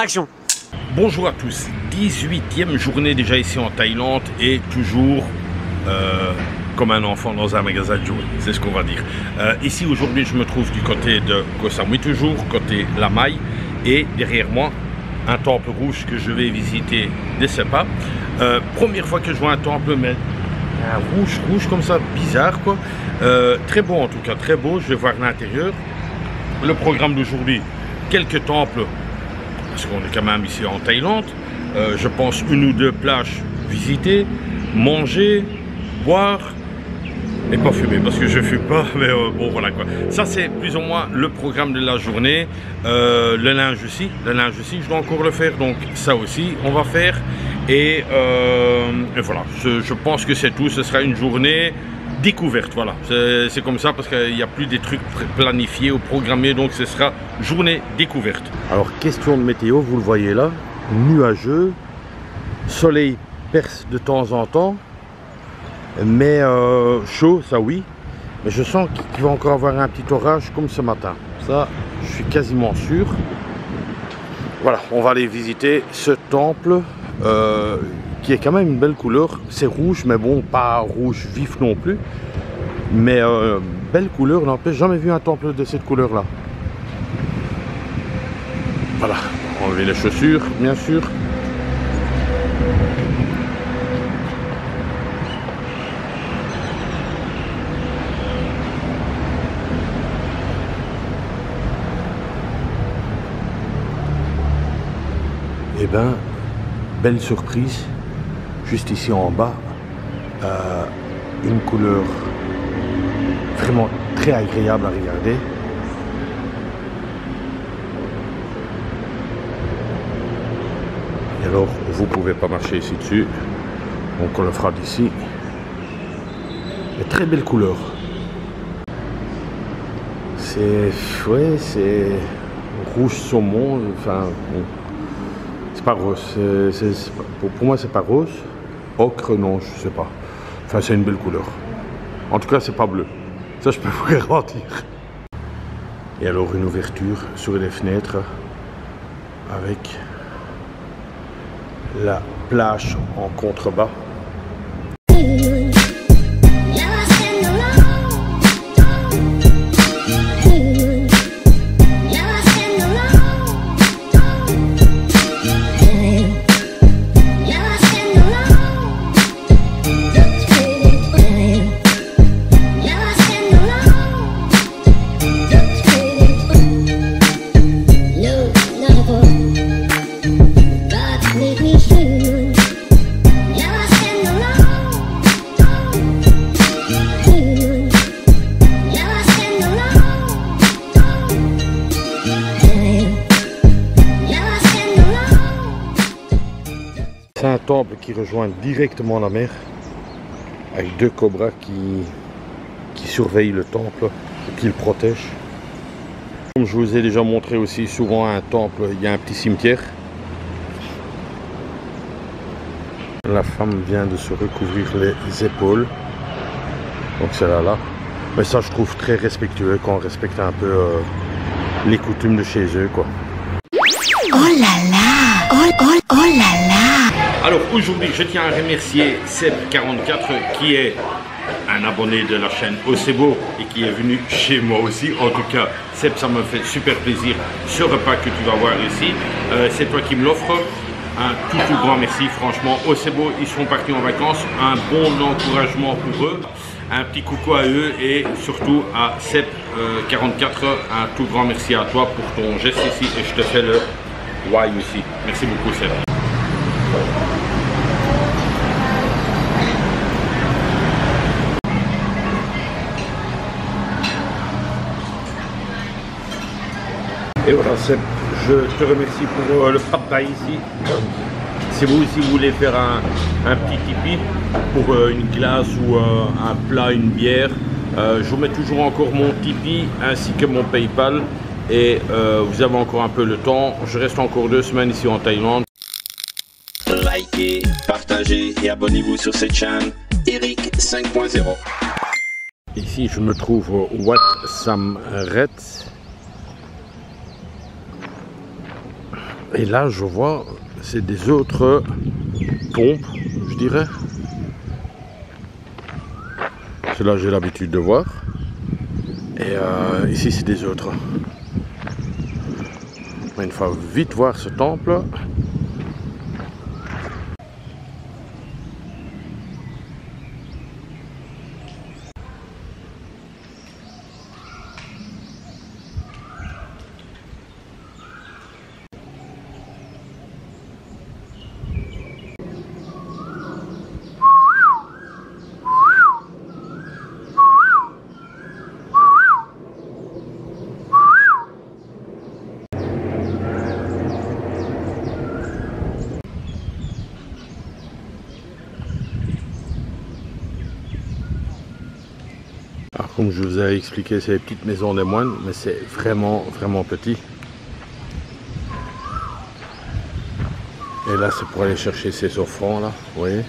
Action. Bonjour à tous, 18e journée déjà ici en Thaïlande et toujours comme un enfant dans un magasin de jouets, c'est ce qu'on va dire. Ici aujourd'hui je me trouve du côté de Koh Samui, toujours côté Lamai, et derrière moi un temple rouge que je vais visiter dès ce pas. Première fois que je vois un temple, mais un rouge comme ça, bizarre quoi. Très beau en tout cas, très beau, je vais voir l'intérieur. Le programme d'aujourd'hui, quelques temples, parce qu'on est quand même ici en Thaïlande. Je pense une ou deux plages visitées, manger, boire et pas fumer parce que je fume pas, mais bon voilà quoi. Ça c'est plus ou moins le programme de la journée. Le linge aussi je dois encore le faire, donc ça aussi on va faire. Et voilà, je pense que c'est tout. Ce sera une journée découverte, voilà, c'est comme ça parce qu'il n'y a plus des trucs planifiés ou programmés, donc ce sera journée découverte. Alors question de météo, vous le voyez là, nuageux, soleil perce de temps en temps, mais chaud, ça oui, mais je sens qu'il va encore avoir un petit orage comme ce matin, ça je suis quasiment sûr. Voilà, on va aller visiter ce temple qui est quand même une belle couleur. C'est rouge, mais bon, pas rouge vif non plus, mais belle couleur, n'empêche, jamais vu un temple de cette couleur là. Voilà, enlever les chaussures bien sûr. Et ben, belle surprise, juste ici en bas, une couleur vraiment très agréable à regarder. Et alors, vous pouvez pas marcher ici dessus, donc on le fera d'ici. Mais très belle couleur. C'est, ouais, c'est rouge saumon, enfin, bon. C'est pas rose, pour moi c'est pas rose. Ocre non, je sais pas. Enfin c'est une belle couleur. En tout cas c'est pas bleu. Ça je peux vous garantir. Et alors une ouverture sur les fenêtres avec la plage en contrebas. C'est un temple qui rejoint directement la mer, avec deux cobras qui surveillent le temple et qui le protègent. Comme je vous ai déjà montré aussi, souvent à un temple, il y a un petit cimetière. La femme vient de se recouvrir les épaules, donc c'est là. Mais ça je trouve très respectueux quand on respecte un peu les coutumes de chez eux quoi. Oh là là, oh là là. Alors aujourd'hui je tiens à remercier Seb44 qui est un abonné de la chaîne Osebo et qui est venu chez moi aussi. En tout cas Seb, ça me fait super plaisir ce repas que tu vas voir ici. C'est toi qui me l'offre. Un tout grand merci franchement. Osebo, ils sont partis en vacances. Un bon encouragement pour eux. Un petit coucou à eux et surtout à Seb44. Un tout grand merci à toi pour ton geste ici et je te fais le why aussi. Merci beaucoup Seb. Et voilà Seb, je te remercie pour le pad thai ici. Si vous aussi voulez faire un petit tipi pour une glace ou un plat, une bière, je vous mets toujours encore mon Tipeee ainsi que mon PayPal. Et vous avez encore un peu le temps, je reste encore 2 semaines ici en Thaïlande. Likez, partagez et abonnez-vous sur cette chaîne Eric 5.0. Ici je me trouve au Wat Saam Ret. Et là, je vois, c'est des autres pompes, je dirais. C'est là que j'ai l'habitude de voir. Et ici, c'est des autres. Mais il faut vite voir ce temple. Alors, comme je vous ai expliqué, c'est les petites maisons des moines, mais c'est vraiment petit. Et là, c'est pour aller chercher ces offrandes là, vous voyez.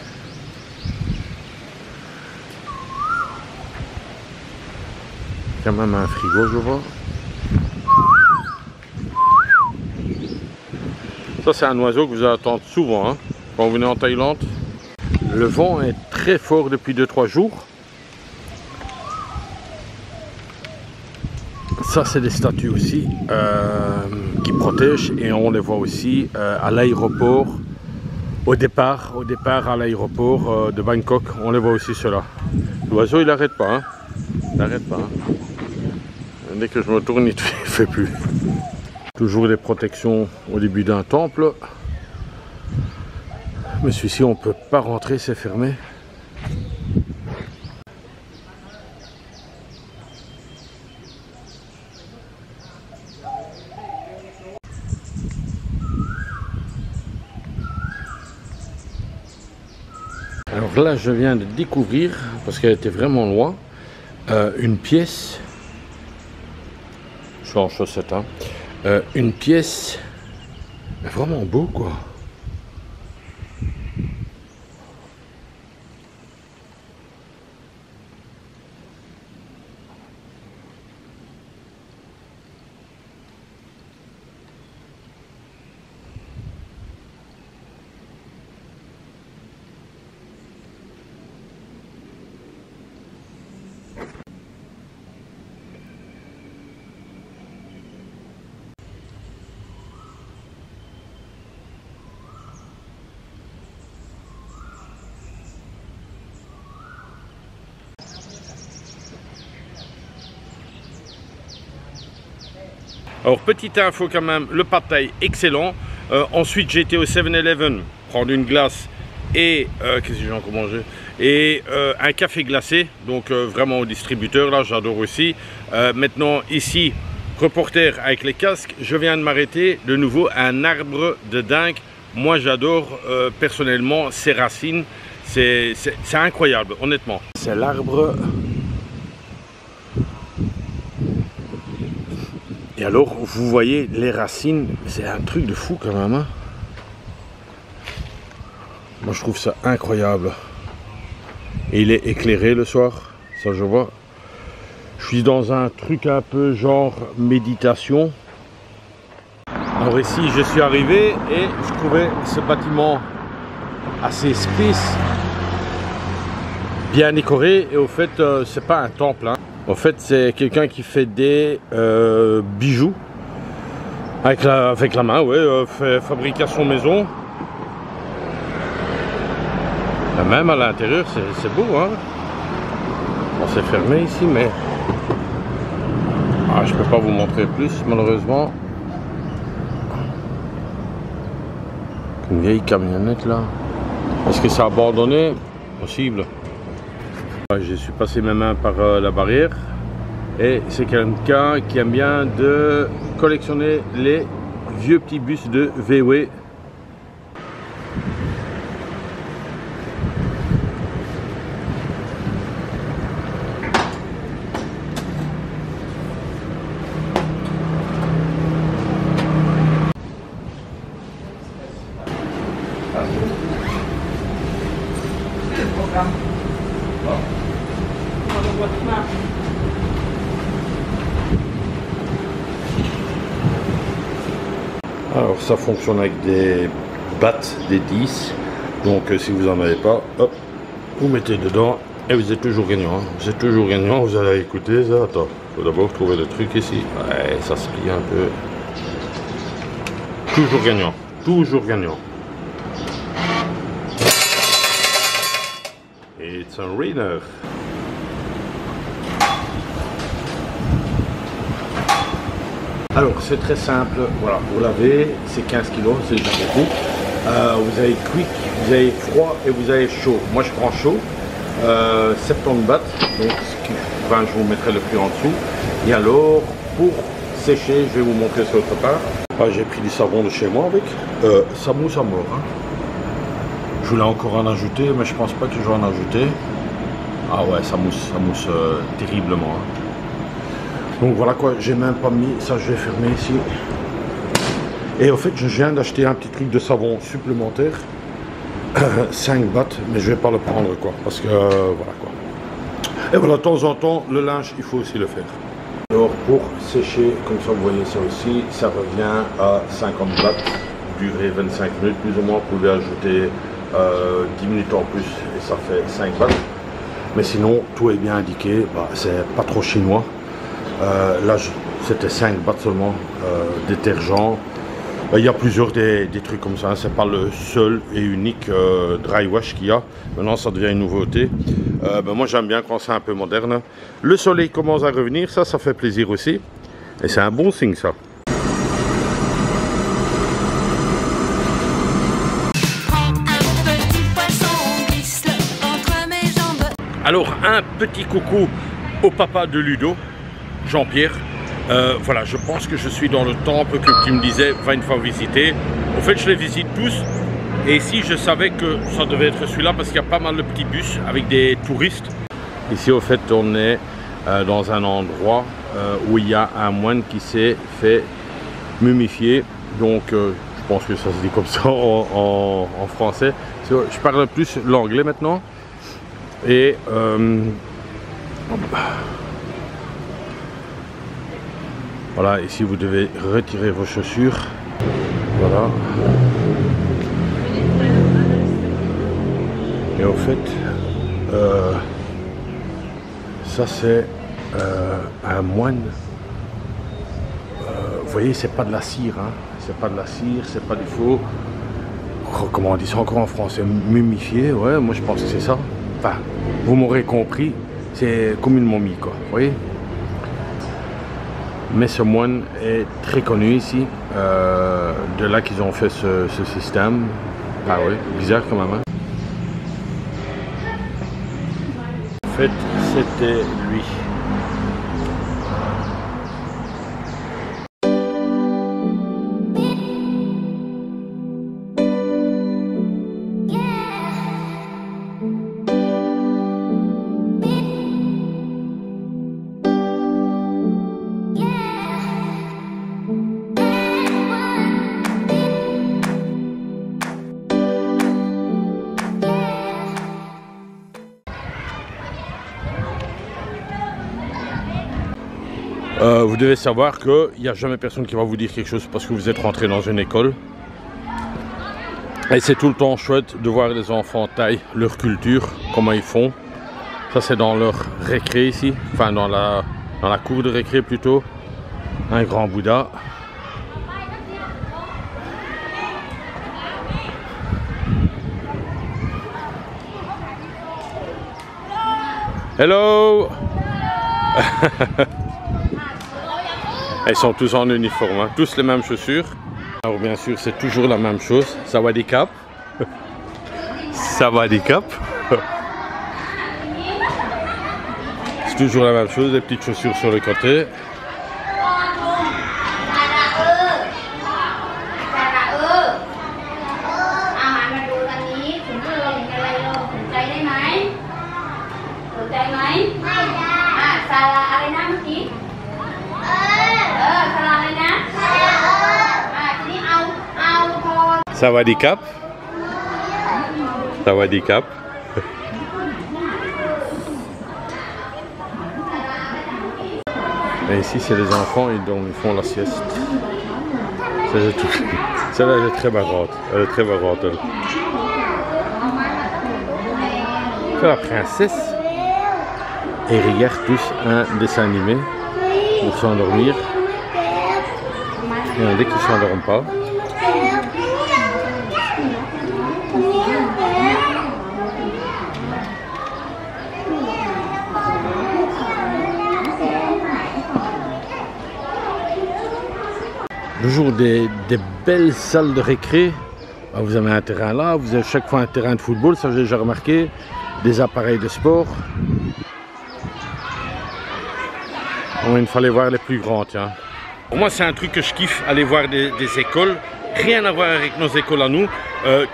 Quand même un frigo, je vois. Ça, c'est un oiseau que vous attendez souvent hein, quand vous venez en Thaïlande. Le vent est très fort depuis 2-3 jours. Ça, c'est des statues aussi qui protègent et on les voit aussi à l'aéroport. Au départ à l'aéroport de Bangkok, on les voit aussi ceux-là. L'oiseau, il n'arrête pas. Hein. Il n'arrête pas. Hein. Dès que je me tourne, il ne fait plus. Toujours des protections au début d'un temple. Mais celui-ci, on ne peut pas rentrer, c'est fermé. Alors là, je viens de découvrir, parce qu'elle était vraiment loin, une pièce. Je suis en chaussettes, hein. Une pièce vraiment beau, quoi. Alors petite info quand même, le pad thai excellent. Ensuite j'ai été au 7-Eleven prendre une glace et qu'est-ce que j'ai encore mangé et un café glacé, donc vraiment au distributeur là, j'adore aussi. Maintenant ici, reporter avec les casques, je viens de m'arrêter de nouveau à un arbre de dingue. Moi j'adore personnellement ses racines, c'est incroyable honnêtement. C'est l'arbre. Et alors, vous voyez les racines, c'est un truc de fou quand même. Hein. Moi, je trouve ça incroyable. Et il est éclairé le soir, ça je vois. Je suis dans un truc un peu genre méditation. Alors ici, je suis arrivé et je trouvais ce bâtiment assez space, bien décoré. Et au fait, c'est pas un temple. Hein. En fait, c'est quelqu'un qui fait des bijoux avec la main, ouais, fait fabrication maison. Et même à l'intérieur, c'est beau, hein. Bon, c'est fermé ici, mais je peux pas vous montrer plus, malheureusement. Une vieille camionnette là. Est-ce que c'est abandonné? Possible. Je suis passé mes mains par la barrière et c'est quelqu'un qui aime bien de collectionner les vieux petits bus de VW. Alors ça fonctionne avec des battes, des 10. Donc si vous n'en avez pas, hop, vous mettez dedans et vous êtes toujours gagnant. Hein. Vous êtes toujours gagnant, vous allez écouter ça. Attends, il faut d'abord trouver le truc ici. Ouais, ça se plie un peu. Toujours gagnant, toujours gagnant. It's a winner. Alors c'est très simple, voilà, vous lavez, c'est 15 kg, c'est déjà beaucoup. Vous avez quick, vous avez froid et vous avez chaud. Moi je prends chaud, 70 bahts, donc enfin, je vous mettrai le prix en dessous. Et alors pour sécher, je vais vous montrer ça autre part. Ah, j'ai pris du savon de chez moi avec, ça mousse à mort. Hein. Je voulais encore en ajouter, mais je pense pas que je vais en ajouter. Ah ouais, ça mousse terriblement. Hein. Donc voilà quoi, j'ai même pas mis, ça je vais fermer ici. Et en fait, je viens d'acheter un petit truc de savon supplémentaire, 5 bahts, mais je vais pas le prendre quoi, parce que voilà quoi. Et voilà, de temps en temps, le linge, il faut aussi le faire. Alors pour sécher, comme ça vous voyez ça aussi, ça revient à 50 bahts, durée 25 minutes plus ou moins, vous pouvez ajouter 10 minutes en plus et ça fait 5 bahts. Mais sinon, tout est bien indiqué, bah, c'est pas trop chinois. Là, c'était 5 bahts seulement, détergent. Il y a plusieurs des trucs comme ça, hein. C'est pas le seul et unique dry wash qu'il y a. Maintenant, ça devient une nouveauté. Ben, moi, j'aime bien quand c'est un peu moderne. Le soleil commence à revenir, ça fait plaisir aussi. Et c'est un bon signe, ça. Alors, un petit coucou au papa de Ludo, Jean-Pierre. Voilà, je pense que je suis dans le temple que tu me disais, va une fois visiter. En fait, je les visite tous. Et ici, je savais que ça devait être celui-là parce qu'il y a pas mal de petits bus avec des touristes. Ici, au fait, on est dans un endroit où il y a un moine qui s'est fait mumifier. Donc, je pense que ça se dit comme ça en français. Je parle plus l'anglais maintenant. Et voilà, ici vous devez retirer vos chaussures. Voilà. Et au fait, ça c'est un moine. Vous voyez, c'est pas de la cire, hein. C'est pas de la cire, c'est pas du faux. Oh, comment on dit ça encore en français? Mumifié, ouais, moi je pense que c'est ça. Enfin, vous m'aurez compris, c'est comme une momie, quoi, vous voyez. Mais ce moine est très connu ici, de là qu'ils ont fait ce système. Ah oui, bizarre quand même. Hein. En fait, c'était lui. Vous devez savoir qu'il n'y a jamais personne qui va vous dire quelque chose parce que vous êtes rentré dans une école. Et c'est tout le temps chouette de voir les enfants tailler leur culture, comment ils font. Ça c'est dans leur récré ici, enfin dans la cour de récré plutôt. Un grand Bouddha. Hello. Ils sont tous en uniforme, hein, tous les mêmes chaussures. Alors bien sûr, c'est toujours la même chose. Sawadee-cap. Sawadee-cap. C'est toujours la même chose, des petites chaussures sur le côté. Sawadee-cap. Sawadee-cap. Et ici, c'est les enfants et donc ils font la sieste. C'est tout. Celle-là, elle est très marrante. Elle est très marrante, elle. C'est la princesse. Et ils regardent tous un dessin animé pour s'endormir. Et dès qu'ils ne s'endorment pas. Toujours des belles salles de récré. Vous avez un terrain là, vous avez chaque fois un terrain de football, ça j'ai déjà remarqué. Des appareils de sport. Oh, il fallait voir les plus grands, tiens. Pour moi, c'est un truc que je kiffe, aller voir des écoles. Rien à voir avec nos écoles à nous.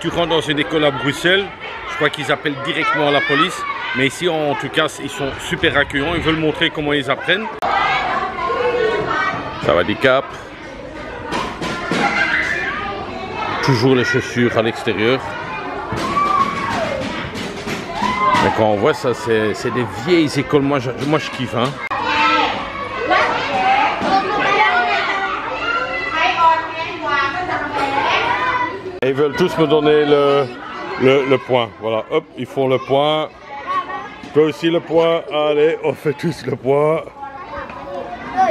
Tu rentres dans une école à Bruxelles, je crois qu'ils appellent directement la police. Mais ici, en tout cas, ils sont super accueillants. Ils veulent montrer comment ils apprennent. Ça va, des caps. Toujours les chaussures à l'extérieur. Mais quand on voit ça, c'est des vieilles écoles. Moi, je kiffe. Hein. Et ils veulent tous me donner le point. Voilà, hop, ils font le point. Toi aussi le point. Allez, on fait tous le point.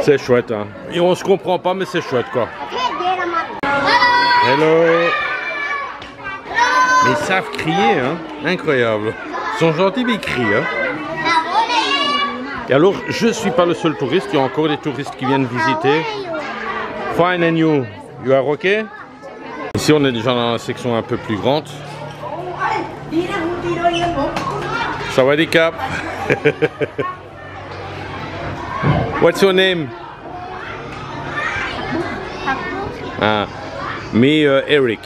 C'est chouette. Hein. Et on se comprend pas, mais c'est chouette quoi. Hello. Mais ils savent crier, hein. Incroyable. Ils sont gentils, mais ils crient. Hein. Et alors, je suis pas le seul touriste. Il y a encore des touristes qui viennent visiter. Fine and you. You are okay? Ici, on est déjà dans la section un peu plus grande. Sawadee-cap. What's your name? Ah, me, Eric.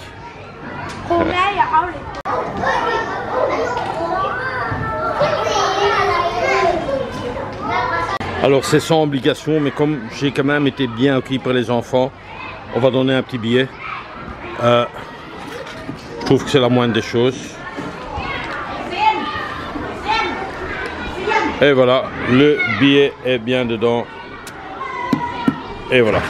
Alors c'est sans obligation, mais comme j'ai quand même été bien accueilli par les enfants, on va donner un petit billet. Je trouve que c'est la moindre des choses. Et voilà, le billet est bien dedans. Et voilà,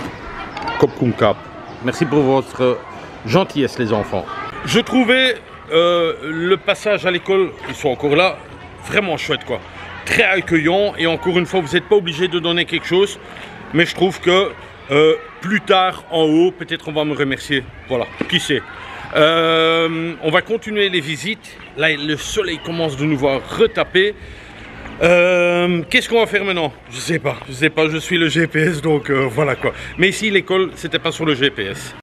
Kop Kum Kap. Merci pour votre gentillesse les enfants. Je trouvais le passage à l'école, ils sont encore là, vraiment chouette quoi. Très accueillant et encore une fois vous n'êtes pas obligé de donner quelque chose. Mais je trouve que plus tard en haut, peut-être on va me remercier. Voilà, qui sait. On va continuer les visites. Là le soleil commence de nouveau à retaper. Qu'est-ce qu'on va faire maintenant? Je sais pas, je suis le GPS donc voilà quoi. Mais ici l'école c'était pas sur le GPS.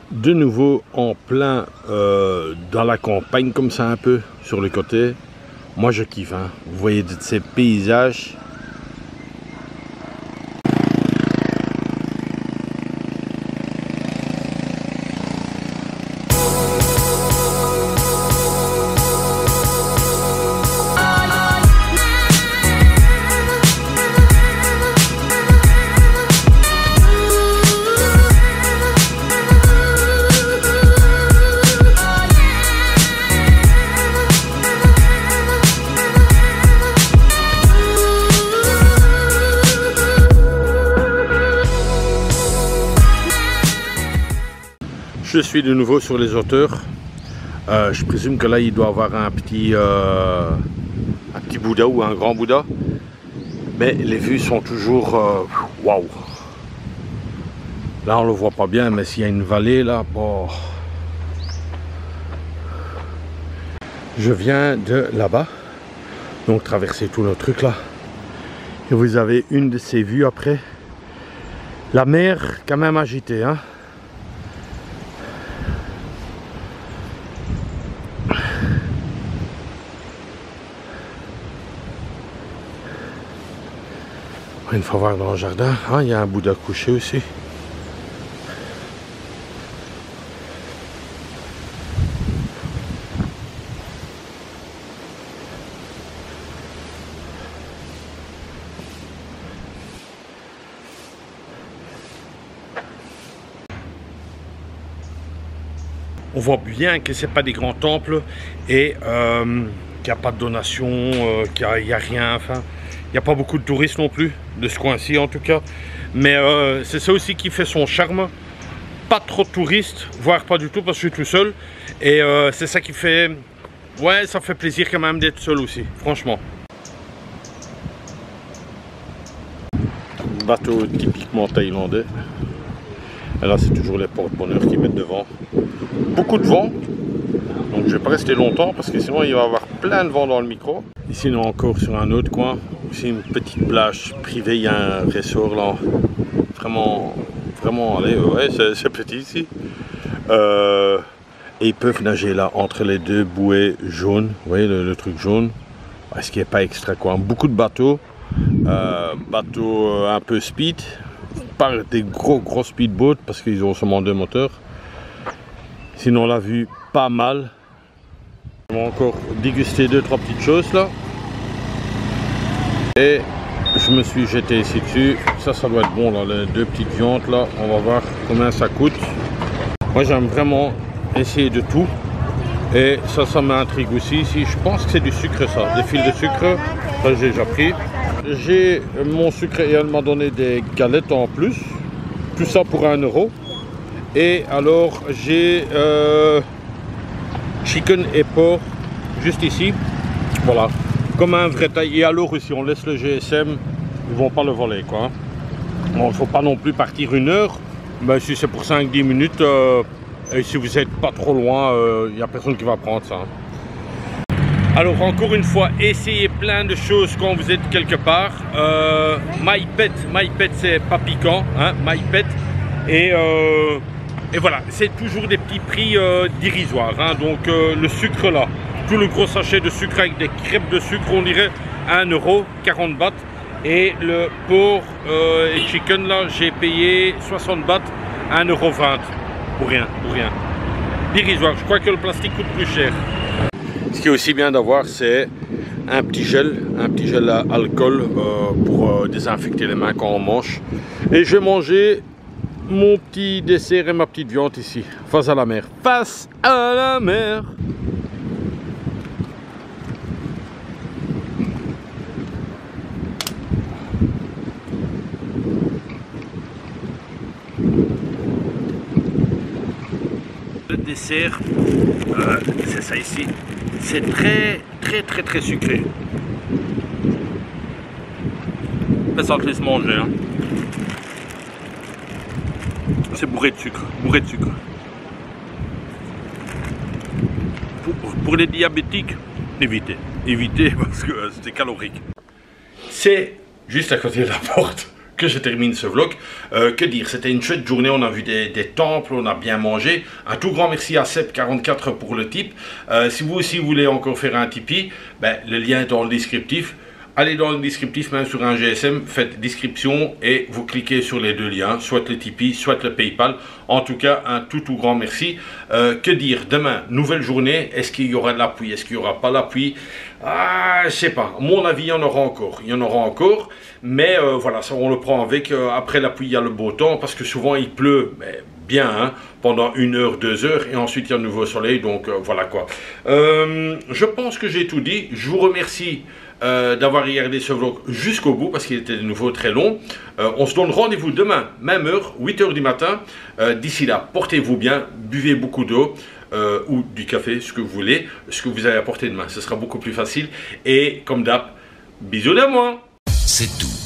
De nouveau en plein dans la campagne comme ça un peu sur le côté. Moi je kiffe hein. Vous voyez de ces paysages. Je suis de nouveau sur les hauteurs. Je présume que là il doit avoir un petit Bouddha ou un grand Bouddha. Mais les vues sont toujours waouh. Là on le voit pas bien, mais s'il y a une vallée là, bon. Je viens de là-bas, donc traverser tout le truc là. Et vous avez une de ces vues après. La mer quand même agitée, hein. Une fois voir dans le jardin, ah, il y a un Bouddha couché aussi. On voit bien que c'est pas des grands temples et qu'il n'y a pas de donation, qu'il n'y a rien, enfin. Il n'y a pas beaucoup de touristes non plus, de ce coin-ci en tout cas. Mais c'est ça aussi qui fait son charme. pas trop de touristes, voire pas du tout parce que je suis tout seul. Et c'est ça qui fait... Ouais, ça fait plaisir quand même d'être seul aussi, franchement. Bateau typiquement thaïlandais. Et là, c'est toujours les porte-bonheur qui mettent devant. Beaucoup de vent. Donc je vais pas rester longtemps parce que sinon il va y avoir plein de vent dans le micro. Ici, on est encore sur un autre coin. Aussi une petite plage privée. Il y a un ressort là. Vraiment, allez, ouais, c'est petit ici. Et ils peuvent nager là entre les deux bouées jaunes. Vous voyez le truc jaune. Est-ce qu'il n'y a pas extra quoi? Beaucoup de bateaux. Bateaux un peu speed. Pas des gros speedboats parce qu'ils ont seulement 2 moteurs. Sinon la vue pas mal. On va encore déguster 2-3 petites choses là. Et je me suis jeté ici dessus. Ça doit être bon là, les 2 petites viandes là. On va voir combien ça coûte. Moi j'aime vraiment essayer de tout. Et ça m'intrigue aussi. Ici, je pense que c'est du sucre ça. Des fils de sucre. Ça j'ai déjà pris. J'ai mon sucre et elle m'a donné des galettes en plus. Tout ça pour 1 €. Et alors j'ai chicken et porc juste ici. Voilà. Comme un vrai taille. Et alors si on laisse le GSM, ils vont pas le voler quoi. Bon, il ne faut pas non plus partir 1 heure. Mais si c'est pour 5-10 minutes, et si vous n'êtes pas trop loin, il n'y a personne qui va prendre ça. Alors encore une fois, essayez plein de choses quand vous êtes quelque part. My Pet c'est pas piquant, hein, My Pet. Et voilà, c'est toujours des petits prix dérisoires. Hein. Donc le sucre là, tout le gros sachet de sucre avec des crêpes de sucre, on dirait 1 €, 40 bahts. Et le porc et chicken là, j'ai payé 60 bahts, 1,20 €. Pour rien. Dérisoire, je crois que le plastique coûte plus cher. Ce qui est aussi bien d'avoir, c'est un petit gel à alcool pour désinfecter les mains quand on mange. Et je vais manger mon petit dessert et ma petite viande ici, face à la mer. Face à la mer. Le dessert, c'est ça ici. C'est très sucré. Mais ça te laisse manger. Hein. C'est bourré de sucre. Pour les diabétiques, évitez parce que c'est calorique. C'est juste à côté de la porte que je termine ce vlog. Que dire, c'était une chouette journée, on a vu des temples, on a bien mangé. Un tout grand merci à Seb44 pour le tip. Si vous aussi voulez encore faire un Tipeee, ben, le lien est dans le descriptif. Allez dans le descriptif, même sur un GSM, faites description et vous cliquez sur les 2 liens, soit le Tipeee, soit le PayPal. En tout cas, un tout grand merci. Que dire, demain, nouvelle journée, est-ce qu'il y aura de la pluie, est-ce qu'il n'y aura pas la pluie? Je sais pas, à mon avis, il y en aura encore. Mais voilà, ça on le prend avec, après la pluie, il y a le beau temps, parce que souvent il pleut, mais bien, hein, pendant 1 heure, 2 heures, et ensuite il y a de nouveau soleil, donc voilà quoi. Je pense que j'ai tout dit, je vous remercie d'avoir regardé ce vlog jusqu'au bout parce qu'il était de nouveau très long. On se donne rendez-vous demain, même heure, 8 h du matin. D'ici là, portez-vous bien, buvez beaucoup d'eau ou du café, ce que vous voulez, ce que vous avez à portée de main. Ce sera beaucoup plus facile. Et comme d'hab, bisous de moi. C'est tout.